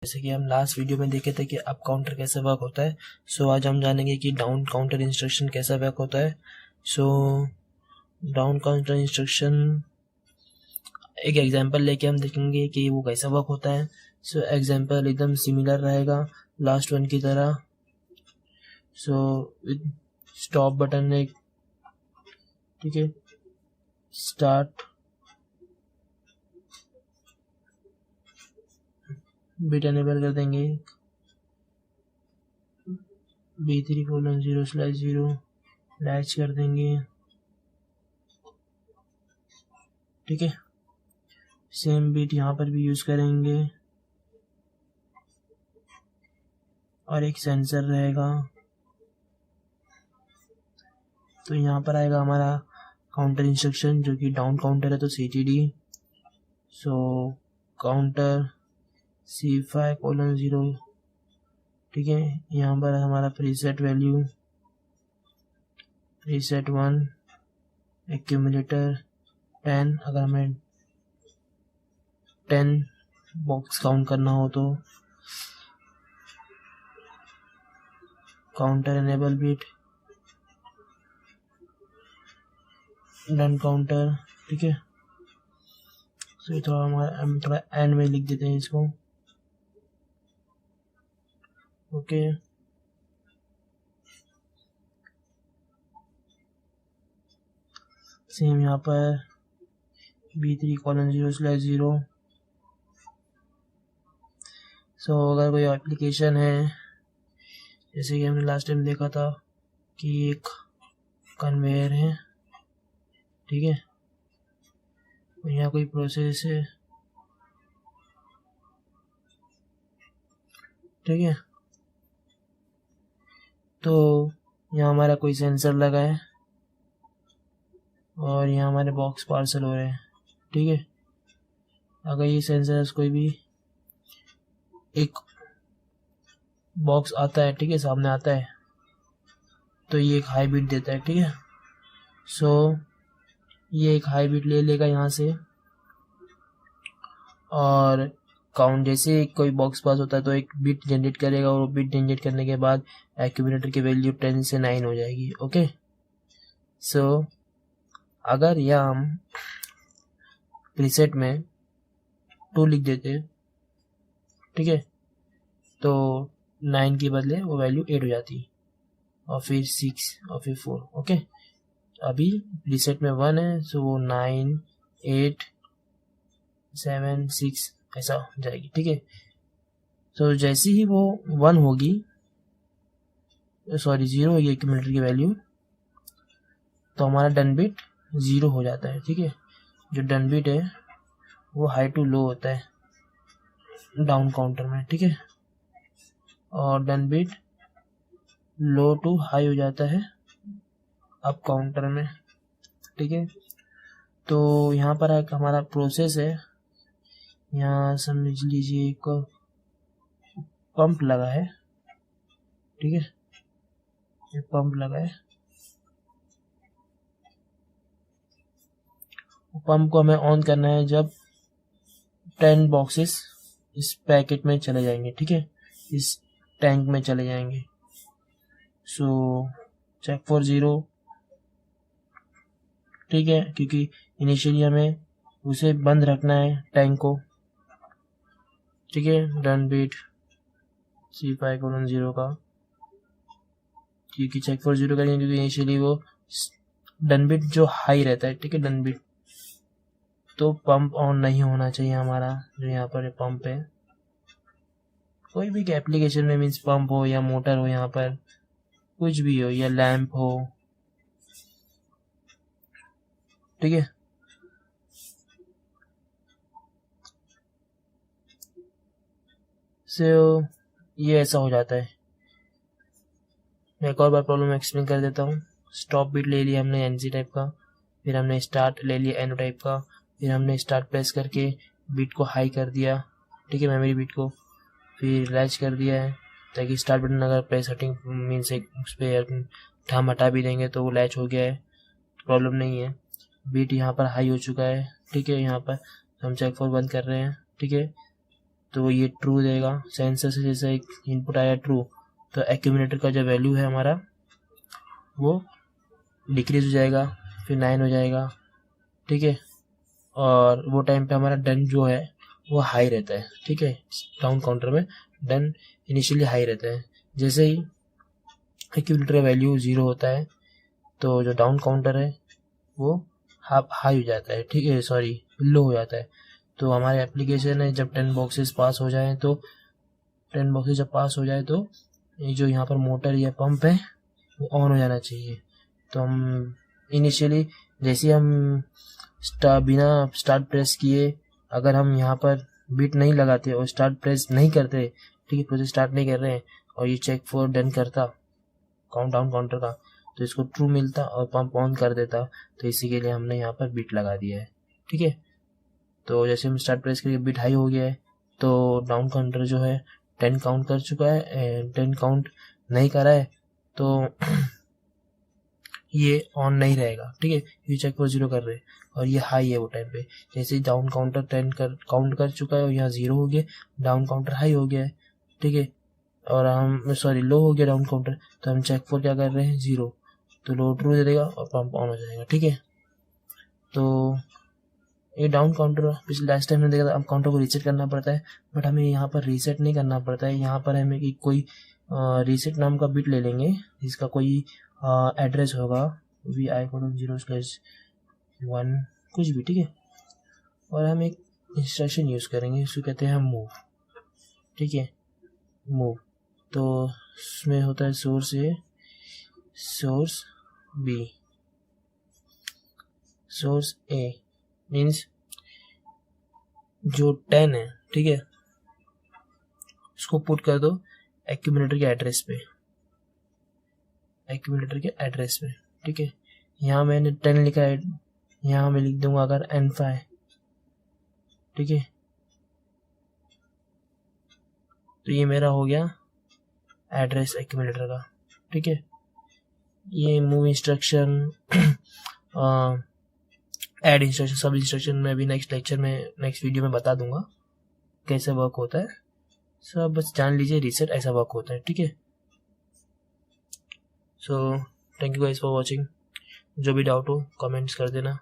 जैसे कि हम लास्ट वीडियो में देखे थे कि अप काउंटर कैसे वर्क होता है। सो आज हम जानेंगे कि डाउन काउंटर इंस्ट्रक्शन कैसा वर्क होता है। सो डाउन काउंटर इंस्ट्रक्शन एक एग्जांपल लेके हम देखेंगे कि वो कैसा वर्क होता है। सो एग्जांपल एकदम सिमिलर रहेगा लास्ट वन की तरह। सो स्टॉप बटन है, ठीक है, स्टार्ट बिट एनेबल कर देंगे, B3:0/0 लैच कर देंगे, ठीक है। सेम बिट यहाँ पर भी यूज करेंगे और एक सेंसर रहेगा। तो यहाँ पर आएगा हमारा काउंटर इंस्ट्रक्शन जो कि डाउन काउंटर है तो CTD। सो काउंटर C5:0, ठीक है। यहाँ पर हमारा प्रीसेट वैल्यू प्रीसेट 1, एक्यूमुलेटर 10, अगर हमें 10 बॉक्स काउंट करना हो तो counter enable bit, done counter, ठीक है। तो ये थोड़ा हम थोड़ा एंड में लिख देते हैं इसको, ओके। सेम यहाँ पर B3:0/0। सो अगर कोई एप्लीकेशन है, जैसे कि हमने लास्ट टाइम देखा था कि एक कन्वेयर है, ठीक है, यहाँ कोई प्रोसेस है, ठीक है। तो यहाँ हमारा कोई सेंसर लगा है और यहाँ हमारे बॉक्स पार्सल हो रहे हैं, ठीक है। अगर ये सेंसर कोई भी एक बॉक्स आता है, ठीक है, सामने आता है, तो ये एक हाई बिट देता है, ठीक है। सो ये एक हाई बिट ले लेगा यहाँ से और काउंट, जैसे कोई बॉक्स पास होता है तो एक बिट जनरेट करेगा और बिट जनरेट करने के बाद एक्यूमुलेटर की वैल्यू 10 से 9 हो जाएगी, ओके। सो अगर यह हम प्रीसेट में 2 लिख देते, ठीक है, तो 9 के बदले वो वैल्यू 8 हो जाती और फिर 6 और फिर 4, ओके। अभी प्रीसेट में 1 है, सो वो 9, 8, 7, 6 ऐसा हो जाएगी, ठीक है। तो जैसे ही वो 1 होगी, सॉरी 0 होगी एक्यूमुलेटर की वैल्यू, तो हमारा डन बिट 0 हो जाता है, ठीक है। जो डन बिट है वो हाई टू लो होता है डाउन काउंटर में, ठीक है, और done bit low to high हो जाता है अप काउंटर में, ठीक है। तो यहाँ पर एक हमारा प्रोसेस है, यहाँ समझ लीजिए एक पंप लगा है, ठीक है, ये पंप लगा है। पंप को हमें ऑन करना है जब 10 बॉक्सेस इस पैकेट में चले जाएंगे, ठीक है, इस टैंक में चले जाएंगे। सो चेक फॉर 0, ठीक है, क्योंकि इनिशियली हमें उसे बंद रखना है टैंक को, ठीक है। डन बिट C5:0 का, क्योंकि चेक फॉर 0 करेंगे क्योंकि इनिशियली वो डन बिट जो हाई रहता है, ठीक है, डन बिट, तो पंप ऑन नहीं होना चाहिए हमारा। जो यहाँ पर पंप है, कोई भी एप्लीकेशन में मीन्स पंप हो या मोटर हो, यहाँ पर कुछ भी हो या लैंप हो, ठीक है। सो ये ऐसा हो जाता है। मैं एक और बार प्रॉब्लम एक्सप्लेन कर देता हूँ। स्टॉप बिट ले लिया हमने NC टाइप का, फिर हमने स्टार्ट ले लिया NO टाइप का, फिर हमने स्टार्ट प्रेस करके बिट को हाई कर दिया, ठीक है, मेमोरी बिट को, फिर लैच कर दिया है ताकि स्टार्ट बटन अगर प्रेस हटिंग मीन्स उस पर हम हटा भी देंगे तो वो लैच हो गया है, प्रॉब्लम नहीं है। बिट यहाँ पर हाई हो चुका है, ठीक है। यहाँ पर हम चेक फॉर बंद कर रहे हैं, ठीक है। तो ये ट्रू देगा। सेंसर से जैसे एक इनपुट आया ट्रू, तो एक्यूमुलेटर का जो वैल्यू है हमारा वो डिक्रीज हो जाएगा, फिर 9 हो जाएगा, ठीक है। और वो टाइम पे हमारा डन जो है वो हाई रहता है, ठीक है। डाउन काउंटर में डन इनिशियली हाई रहता है। जैसे ही एक्यूमुलेटर वैल्यू 0 होता है तो जो डाउन काउंटर है वो हाई हो जाता है, ठीक है, सॉरी लो हो जाता है। तो हमारे एप्लीकेशन है जब 10 बॉक्सेस पास हो जाए, तो 10 बॉक्सेस जब पास हो जाए तो ये जो यहाँ पर मोटर या पंप है वो ऑन हो जाना चाहिए। तो हम इनिशियली जैसे हम बिना स्टार्ट प्रेस किए अगर हम यहाँ पर बीट नहीं लगाते और स्टार्ट प्रेस नहीं करते, ठीक है, प्रोसेस स्टार्ट नहीं कर रहे हैं और ये चेक फॉर डन करता काउंट डाउन काउंटर का, तो इसको ट्रू मिलता और पंप ऑन कर देता। तो इसी के लिए हमने यहाँ पर बीट लगा दिया है, ठीक है। तो जैसे हम स्टार्ट प्रेस करके बीट हाई हो गया है तो डाउन काउंटर जो है 10 काउंट कर चुका है, 10 काउंट नहीं करा है तो ये ऑन नहीं रहेगा, ठीक है। ये चेक फॉर 0 कर रहे हैं और ये हाई है वो टाइम पे। जैसे डाउन काउंटर 10 काउंट कर चुका है और यहाँ 0 हो गया, डाउन काउंटर हाई हो गया है, ठीक है। और हम सॉरी लो हो गया डाउन काउंटर, तो हम चेक फॉर क्या कर रहे हैं 0, तो लो ट्रू दे देगा और पंप ऑन हो जाएगा, ठीक है। तो ये डाउन काउंटर पिछले लास्ट टाइम में देखा था, अब काउंटर को रीसेट करना पड़ता है, बट हमें यहाँ पर रीसेट नहीं करना पड़ता है। यहाँ पर हमें कोई रीसेट नाम का बिट ले लेंगे जिसका कोई एड्रेस होगा vi:0/1 कुछ भी, ठीक है। और हम एक इंस्ट्रक्शन यूज़ करेंगे, इसको कहते हैं मूव, ठीक है, मूव। तो उसमें होता है source A source B. Source A means जो 10 है, ठीक है, उसको पुट कर दो एक्यूमुलेटर के एड्रेस पे, एक्यूमुलेटर के एड्रेस पे, ठीक है। यहाँ मैंने 10 लिखा है, यहाँ मैं लिख दूंगा अगर N5, ठीक है। तो ये मेरा हो गया एड्रेस एक्यूमुलेटर का, ठीक है। ये मूव इंस्ट्रक्शन ऐड इंस्ट्रक्शन सब इंस्ट्रक्शन मैं अभी नेक्स्ट लेक्चर में नेक्स्ट वीडियो में बता दूंगा कैसे वर्क होता है। सब बस जान लीजिए रीसेट ऐसा वर्क होता है, ठीक है। So thank you guys for watching. जो भी डाउट हो कमेंट्स कर देना।